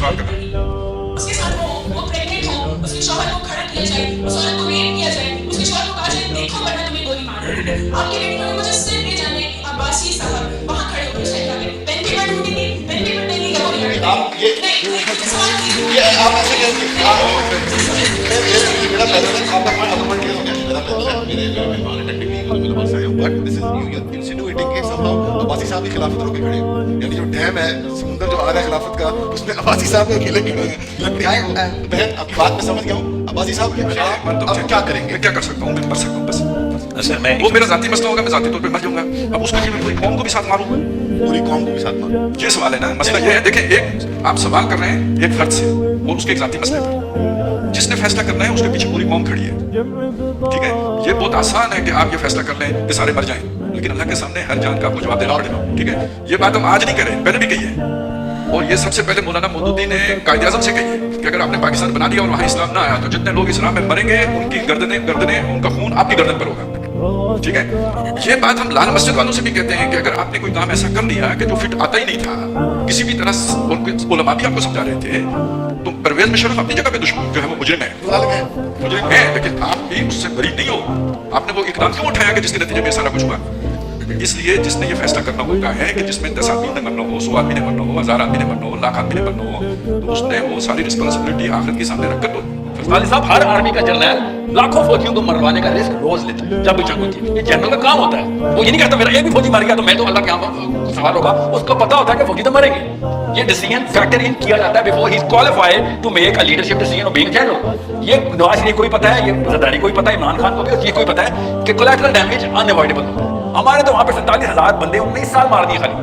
سوال کرنا ہے. اس کے ساتھ وہ پریگننٹ ہو, اس کے شوہر کو کھڑا کیا جائے, اس عورت کو ریپ کیا جائے, اس کے شوہر کو کہا جائے دیکھو ورنہ تمہیں گولی مار دیں گے. آپ کی بیٹی کو مجھے صرف یہ جاننے عباسی صاحب وہاں کھڑے ہو کے شہید آ گئے, پین پیپر ڈھونڈی تھی, پین پیپر نہیں کہ گولی لڑ گئی. نہیں سوال کیجیے آپ ایسے کہتے عباسی صاحب کی خلافت روکے کھڑے ہیں, یعنی جو ڈیم ہے سمندر جو آ رہا ہے خلافت کا, اس میں عباسی صاحب کے اکیلے کھڑے ہیں. بہن آپ کی بات میں سمجھ گیا ہوں, عباسی صاحب آپ کیا کریں گے؟ میں کیا کر سکتا ہوں, میں مر سکتا ہوں بس. وہ میرا ذاتی مسئلہ ہوگا, میں ذاتی طور پہ مر جاؤں گا. اب اس کے لیے میں پوری قوم کو بھی ساتھ ماروں, پوری قوم کو بھی ساتھ ماروں, یہ سوال ہے نا. مسئلہ یہ ہے, دیکھیں ایک آپ سوال کر رہے ہیں ایک فرد سے اور اس کے ایک ذاتی مسئلے پر, جس نے فیصلہ کرنا ہے اس کے پیچھے پوری قوم کھڑی ہے. ٹھیک ہے, یہ بہت آسان ہے کہ آپ یہ فیصلہ کر لیں کہ سارے مر جائیں, لیکن اللہ کے سامنے ہر جان کا آپ کو جواب دینا پڑے گا. ٹھیک ہے, یہ بات ہم آج نہیں کریں, پہلے بھی کہی ہے, اور یہ سب سے پہلے مولانا مودودی نے قائد اعظم سے کہی ہے کہ اگر آپ نے پاکستان بنا دیا اور وہاں اسلام نہ آیا تو جتنے لوگ اسلام میں مریں گے ان کی گردنیں ان کا خون آپ کی گردن پر ہوگا. ٹھیک ہے, یہ بات ہم لال مسجد والوں سے بھی کہتے ہیں کہ اگر آپ نے کوئی کام ایسا کر لیا کہ جو فٹ آتا ہی نہیں تھا, کسی بھی طرح علماء بھی آپ کو سمجھا رہے تھے, تو پرویز مشرف اپنی جگہ پہ دشمن جو ہے وہ مجرم ہے, لیکن آپ بھی اس سے بری نہیں ہو. آپ نے وہ اقدام کیوں اٹھایا کہ جس کے نتیجے میں سارا کچھ ہوا؟ اس لیے جس نے یہ فیصلہ کرنا ہوتا ہے کہ جس میں 10 آدمی نے مرنا ہو, 100 آدمی نے مرنا ہو, 1000 آدمی نے مرنا ہو, لاکھ آدمی نے مرنا ہو, تو اس نے وہ ساری رسپانسبلٹی آخرت کے سامنے رکھ کر دو. غالب صاحب, ہر آرمی کا جنرل لاکھوں فوجیوں کو مروانے کا رسک روز لیتا ہے جب بھی جنگ ہوتی ہے. یہ جنرل کا کام ہوتا ہے. وہ یہ نہیں کہتا میرا ایک بھی فوجی مر گیا تو میں تو اللہ کے یہاں سوال ہوگا. اس کو پتا ہوتا ہے کہ فوجی تو مریں گے. یہ ڈیسیژن فیکٹر ان کیا جاتا ہے before he is qualified to make a leadership decision of being general. یہ نواز شریف کو بھی پتا ہے, یہ زرداری کو بھی پتا ہے, عمران خان کو بھی, اور یہ کو بھی پتا ہے کہ کولیٹرل ڈیمیج انوائڈیبل ہوتا ہے. ہمارے تو وہاں پہ 47,000 بندے 19 سال مار دیے خالی.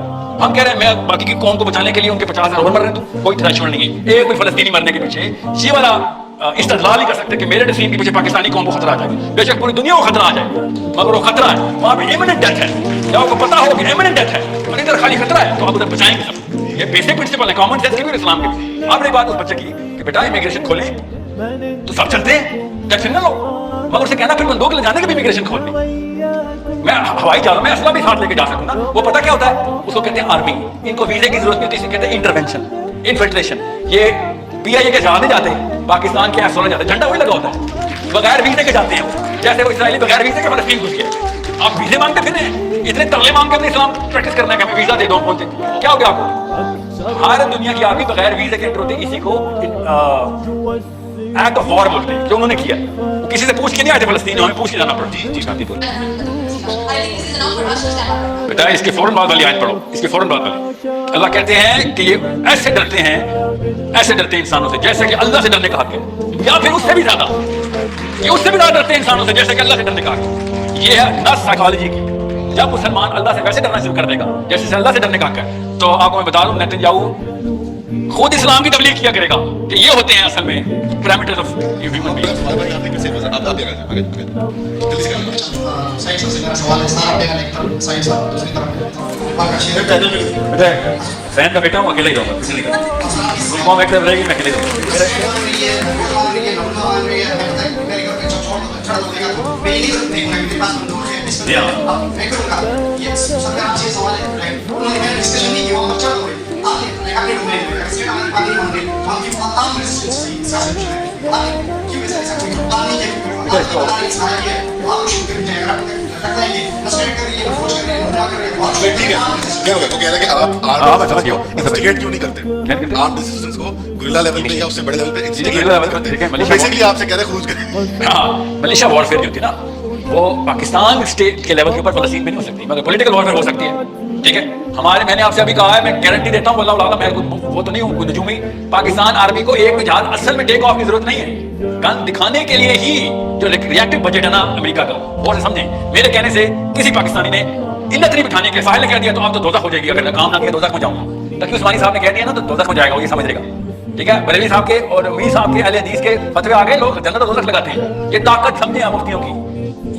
ہم کہہ رہے ہیں میں باقی کی قوم کو بچانے کے لیے ان کے 50,000 اور مر رہے ہیں, تو کوئی تھریشولڈ نہیں ہے. ایک کوئی فلسطینی مرنے کے پیچھے یہ والا استدلال نہیں کر سکتے کہ میرے ڈیسیژن کے پیچھے پاکستانی قوم کو خطرہ آ جائے. بے شک پوری دنیا کو خطرہ آ جائے, مگر وہ خطرہ ہے وہاں پہ ایمننٹ ڈیتھ ہے. جب آپ کو پتا ہو کہ ایمننٹ ڈیتھ ہے اور ادھر خالی خطرہ ہے تو آپ ادھر بچائیں گے سب. یہ بیسک پرنسپل ہے کامن سینس کی بھی اسلام کے. آپ نے بات اس بچے کی کہ بیٹا امیگریشن کھولیں تو سب چلتے ہیں, ٹینشن نہ لو, مگر اسے کہنا پھر بندوق لے جانے کے بھی امیگریشن کھول لیں. میں ہوائی جہاز میں اسلحہ بھی ساتھ لے کے جا سکوں نا. وہ پتا کیا ہوتا ہے, اس کو کہتے ہیں آرمی. ان کو ویزے کی ضرورت نہیں ہوتی, اسے کہتے ہیں انٹرونشن, انفلٹریشن. یہ پی آئی اے کے جہاز نہیں جاتے, پاکستان کے ایف 16 جاتے, جھنڈا وہی لگا ہوتا ہے, بغیر ویزے کے جاتے ہیں. جیسے وہ اسرائیلی بغیر ویزے کے فلسطین گھس گئے. آپ ویزے مانگتے پھر ہیں, اتنے ترلے مانگ کے اپنے اسلام پریکٹس کرنا ہے کہ ہمیں ویزا دے دو. پہنچے کیا ہو گیا آپ کو؟ ہر دنیا کی آرمی بغیر ویزے کے انٹر ہوتی ہے. اسی کو ایکٹ آف وار بولتے ہیں جو انہوں نے کیا. وہ کسی سے پوچھ کے نہیں آئے تھے فلسطین, ہمیں پوچھ کے جانا پڑا. جی شانتی پور بیٹا اس کے فوراً بعد والی آیت پڑھو, اس کے فوراً بعد والی. اللہ کہتے ہیں کہ یہ ایسے ڈرتے ہیں, ایسے ڈرتے ہیں انسانوں سے جیسے کہ اللہ سے ڈرنے کا حق ہے, یا پھر اس سے بھی زیادہ, یہ اس سے بھی زیادہ ڈرتے ہیں انسانوں سے جیسے کہ اللہ سے ڈرنے کا حق ہے. یہ ہے نس سائیکالوجی کی. جب مسلمان اللہ سے ویسے ڈرنا شروع کر دے گا جیسے اللہ سے ڈرنے کا حق ہے, تو آپ کو میں بتا دوں نیتن یاہو خود اسلام کی تبلیغ کیا کرے گا کہ یہ ہوتے ہیں اصل میں parameters of human being. Fan کا بیٹا ہوں, اکیلا ہی رہوں گا, رہے گی میں اکیلے رہوں کیا ہوگا؟ وہ کہہ رہا ہے کہ آپ انویسٹیگیٹ کیوں نہیں کرتے آرم ڈیسیژنز کو گریلا لیول پہ یا اس سے بڑے لیول پہ انویسٹیگیٹ کرتے؟ بیسیکلی آپ سے کہہ رہے ہیں خروج کریں. ہاں, ملیشیا وارفیئر جو ہوتی ہے نا, وہ پاکستان اسٹیٹ کے لیول کے اوپر فلسطین میں نہیں ہو سکتی, مگر پولیٹیکل وارفیئر ہو سکتی ہے. ٹھیک ہے, ہمارے میں نے آپ سے ابھی کہا ہے, میں گارنٹی دیتا ہوں اللہ تعالیٰ, میں وہ تو نہیں ہوں نجومی. پاکستان آرمی کو ایک بھی جہاز اصل میں ٹیک آف کی ضرورت نہیں ہے. گن دکھانے کے لیے ہی جو ریئیکٹو بجٹ ہے نا امریکہ کا, اور سمجھیں میرے کہنے سے کسی پاکستانی نے علت نہیں بٹھانے کے ساحل نے کہہ دیا تو آپ تو دوزخ ہو جائے گی, اگر کام نہ کیا دوزخ میں جاؤں گا. تقی عثمانی صاحب نے کہہ دیا نا تو دوزخ میں جائے گا, وہ یہ سمجھ لے گا. ٹھیک ہے, بریلوی صاحب کے اور میر صاحب کے اہل حدیث کے فتوے آ گئے, لوگ جنت و دوزخ لگاتے ہیں. یہ طاقت سمجھیں مفتیوں کی,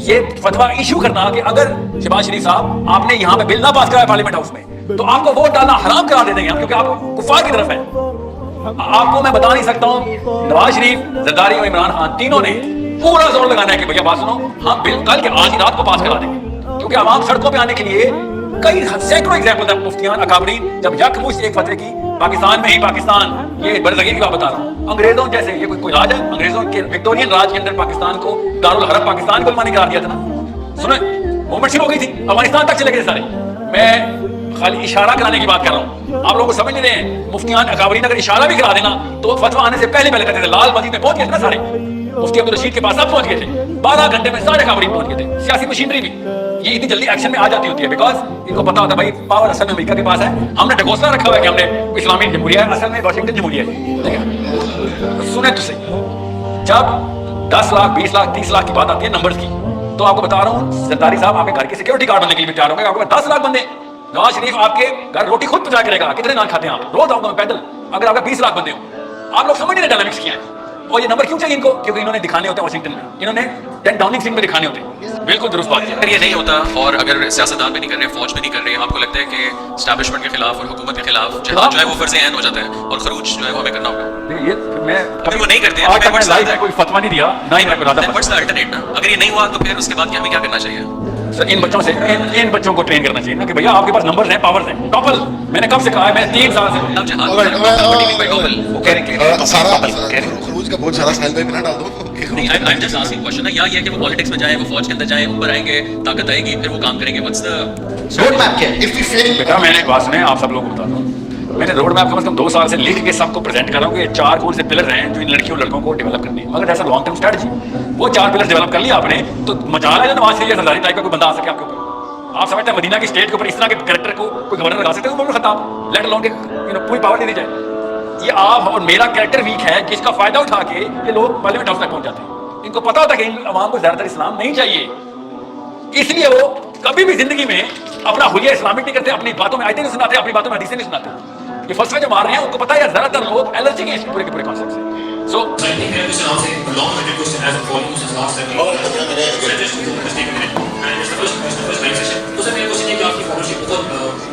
یہ فتویٰ ایشو کرنا کہ اگر شہباز شریف صاحب آپ نے یہاں پہ بل نہ پاس کرایا پارلیمنٹ ہاؤس میں تو آپ کو ووٹ ڈالنا حرام کرا دے دیں گے ہم, کیونکہ آپ کفار کی طرف ہیں. آپ کو میں بتا نہیں سکتا ہوں, نواز شریف, زرداری اور عمران خان تینوں نے پورا زور لگانا ہے کہ بھیا بات سنو, ہم بل کل کے آج ہی رات کو پاس کرا دیں گے, کیونکہ عوام سڑکوں پہ آنے کے لیے کئی سینکڑوں ایگزامپل ہیں. مفتیان اکابرین جب یکمشت ایک فتوے کی پاکستان میں ہی پاکستان، یہ برصغیر کی بات بتا رہا ہوں، انگریزوں جیسے یہ کوئی راج ہے؟ انگریزوں کے وکٹورین راج کے اندر پاکستان کو دارالحرب پاکستان کو علمانی قرار دیا تھا نا. سنیں موومنٹ شروع ہو گئی تھی، افغانستان تک چلے گئے سارے. میں خالی اشارہ کرانے کی بات کر رہا ہوں، آپ لوگ کو سمجھ نہیں رہے ہیں. مفتیان اکابرین اگر اشارہ بھی کرا دینا تو فتویٰ آنے سے پہلے کہتے تھے. لال مسجد میں پہنچ گئے تھے نا سارے، مفتی عبدالرشید کے پاس سب پہنچ گئے تھے، 12 گھنٹے میں سارے اکابرین پہنچ گئے تھے. سیاسی مشینری بھی یہ اتنی جلدی ایکشن میں آ جاتی ہوتی ہے بیکاز ان کو پتا ہوتا ہے بھائی پاور اصل میں امریکہ کے پاس ہے. ہم نے ڈھکوسلا رکھا ہوا ہے کہ ہم نے اسلامی جمہوریہ ہے، اصل میں واشنگٹن جمہوریہ ہے. سنیں تو صحیح، جب 10 لاکھ 20 لاکھ 30 لاکھ کی بات آتی ہے نمبرز کی، تو آپ کو بتا رہا ہوں زرداری صاحب آپ کے گھر کے سیکورٹی گارڈ ہونے کے لیے بھی تیار ہو گئے. آپ کے 10 لاکھ بندے، نواز شریف آپ کے گھر روٹی خود پہنچا کرے گا. کتنے نان کھاتے ہیں آپ؟ روز آؤں گا میں پیدل. اگر آپ کے 20 لاکھ بندے ہوں، آپ لوگ سمجھ نہیں رہے ڈائنامکس کیا ہے. اور یہ نمبر کیوں چاہیے ان کو؟ کیونکہ انہوں نے دکھانے ہوتے ہیں واشنگٹن میں، انہوں نے 10 ڈاؤننگ اسٹریٹ میں دکھانے ہوتے ہیں. بالکل درست بات ہے. اگر یہ نہیں ہوتا اور اگر سیاستدان بھی نہیں کر رہے، فوج بھی نہیں کر رہے، آپ کو لگتا ہے کہ اسٹیبلشمنٹ کے خلاف اور حکومت کے خلاف جہاد جو ہے وہ فرض عین ہو جاتا ہے اور خروج جو ہے وہ ہمیں کرنا ہوگا؟ یہ میں اگر وہ نہیں کرتے ہیں آج تک میں لائف میں کوئی فتویٰ نہیں دیا، نہ ہی میں کوئی then what's the alternate نا؟ اگر یہ نہیں ہوا تو پھر اس کے بعد ہمیں کیا کرنا چاہیے؟ سر ان بچوں سے ان بچوں کو ٹرین کرنا چاہیے نا کہ بھیا آپ کے پاس نمبرز ہیں، پاورز ہیں. ٹاپل میں نے کب سے کہا ہے، میں 3 سال سے اب جہاد وہ کہہ رہے ہیں سارا خروج کا بہت سارا سائل میں نہ ڈال دو. نہیں، I'm just asking question. یا یہ کہ وہ پالیٹکس میں جائیں، وہ فوج کے اندر جائیں، اوپر آئیں گے، طاقت آئے گی، پھر وہ کام کریں گے. what's the روڈ میپ کیا ہے؟ if we fail بیٹا میں نے ایک بات سنیں، آپ سب لوگوں کو بتاتا ہوں. میں نے روڈ میپ کم از کم 2 سال سے لکھ کے سب کو پریزنٹ کر رہا ہوں کہ 4 کون سے پلر ہیں جو ان لڑکیوں لڑکوں کو ڈیولپ کرنے ہیں. مگر ایسا لانگ ٹرم اسٹریٹجی، وہ 4 پلر ڈیولپ کر لیا آپ نے تو مجال ہے نواز شریف یا زرداری ٹائپ کا کوئی بندہ آ سکے آپ کے اوپر. آپ سمجھتے ہیں مدینہ کی اسٹیٹ کے اوپر اس طرح کے کریکٹر کو کوئی گورنر لگا سکتے ہیں؟ عمر خطاب لیٹ الون کے پوری پاور دے دی جائے. یہ آپ اور میرا کریکٹر ویک ہے جس کا فائدہ اٹھا کے یہ لوگ پارلیمنٹ ہاؤس تک پہنچ جاتے ہیں. ان کو پتا ہوتا ہے کہ ان عوام کو زیادہ تر اسلام نہیں چاہیے، اس لیے وہ کبھی بھی زندگی میں اپنا حلیہ اسلامک نہیں کرتے، اپنی باتوں میں آیتیں نہیں سناتے، اپنی باتوں میں حدیثیں نہیں سناتے. یہ فلسفے جو مار رہے ہیں ان کو پتا ہے زیادہ تر لوگ الرجی کے اس پورے کے پورے کانسیپٹ سے. سو So I think this is also a long-winded question as a following since last time. Just take a minute. And it's the first live session. تو سر میرا کوشچن ہے کہ آپ کی فالوشپ بہت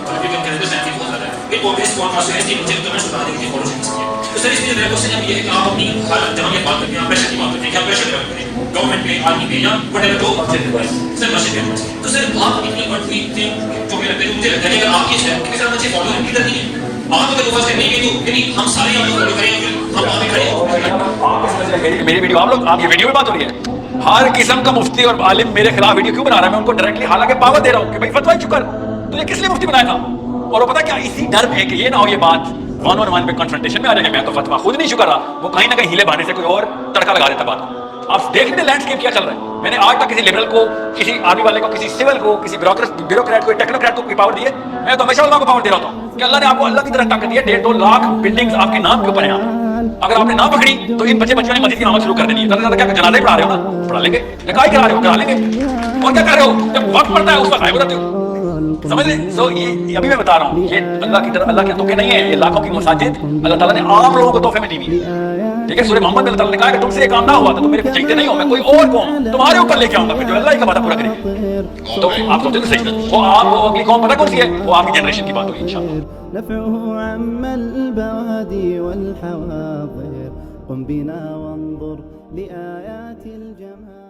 پولیٹیکل کینڈیڈیٹس ہیں بہت زیادہ ہے. ایک اوبیس پوڈکاسٹ ہے، مجھے کمنٹس بتا دیں کہ فالوشپ کس کی ہے. تو سر اس میں میرا کوشچن یہ ہے کہ آپ اپنی جہاں یہ بات کرتے ہیں، آپ پریشر کی بات کرتے ہیں کہ آپ پریشر ڈیولپ کریں گورنمنٹ پہ، آرمی پہ یا وٹ ایور تو سر مسجد پہ. تو سر آپ اتنی بڑی جو مجھے لگتا ہے کہ اگر آپ کی کہ سر بچے فالو نہیں کرتی ہیں، آپ اگر فوکس کرنے کے تو یعنی ہم سارے آپ کو فالو کریں گے، ہم وہاں پہ کھڑے ہیں. میری ویڈیو آپ لوگ، آپ یہ ویڈیو میں بات ہو رہی ہے، ہر قسم کا مفتی اور عالم میرے خلاف ویڈیو کیوں بنا رہا ہے؟ میں ان کو ڈائریکٹلی حالانکہ پاور دے رہا ہوں کہ بھائی فتویٰ چک کر، تجھے کس لیے مفتی بنایا تھا؟ اور وہ پتا کیا، اسی ڈر میں کہ یہ نہ ہو یہ بات 1-on-1 پہ کنفرنٹیشن میں آ جائے گا. میں تو فتویٰ خود نہیں چکا رہا، وہ کہیں نہ کہیں ہیلے بہانے سے کوئی اور تڑکا لگا دیتا بات. آپ دیکھ لیں لینڈسکیپ کیا چل رہا ہے. میں نے آج تک کسی لبرل کو، کسی آرمی والے کو، کسی سول کو، کسی بیوروکریٹ کو، ٹیکنوکریٹ کو کوئی پاور دی ہے؟ میں تو ہمیشہ علماء کو پاور دے رہا ہوں کہ اللہ نے آپ کو اللہ کی طرح طاقت دی ہے. 1.5-2 لاکھ بلڈنگز آپ کے نام کے اوپر ہیں. اگر آپ نے نہ پکڑی تو ان بچوں نے مسجد کی نماز شروع کر دینی ہے. زیادہ زیادہ کیا جنازے پڑھا رہے ہو نا، پڑھا لیں گے. نکاح کرا رہے ہو، کرا لیں گے. اور کیا کر رہے ہو؟ جب وقت پڑتا ہے اس وقت غائب ہو جاتے ہو. سمجھ لیں. سو یہ ابھی میں بتا رہا ہوں، یہ اللہ کی طرف، اللہ کے تحفے نہیں ہے. یہ لاکھوں کی مساجد اللہ تعالیٰ نے عام لوگوں کو تحفے میں دی ہوئی ہے. ٹھیک ہے، سورہ محمد میں اللہ تعالیٰ نے کہا کہ تم سے یہ کام نہ ہوا تو تم میرے کو چاہتے نہیں ہو، میں کوئی اور قوم تمہارے اوپر لے کے آؤں گا پھر جو اللہ ہی کا وعدہ پورا کرے گا. تو آپ سوچیں تو صحیح، وہ آپ وہ اگلی قوم پتہ کون سی ہے؟ وہ آپ کی جنریشن کی بات ہوگی انشاءاللہ. نفعه عم البوادي والحواضر قم بنا وانظر لآيات الجمال.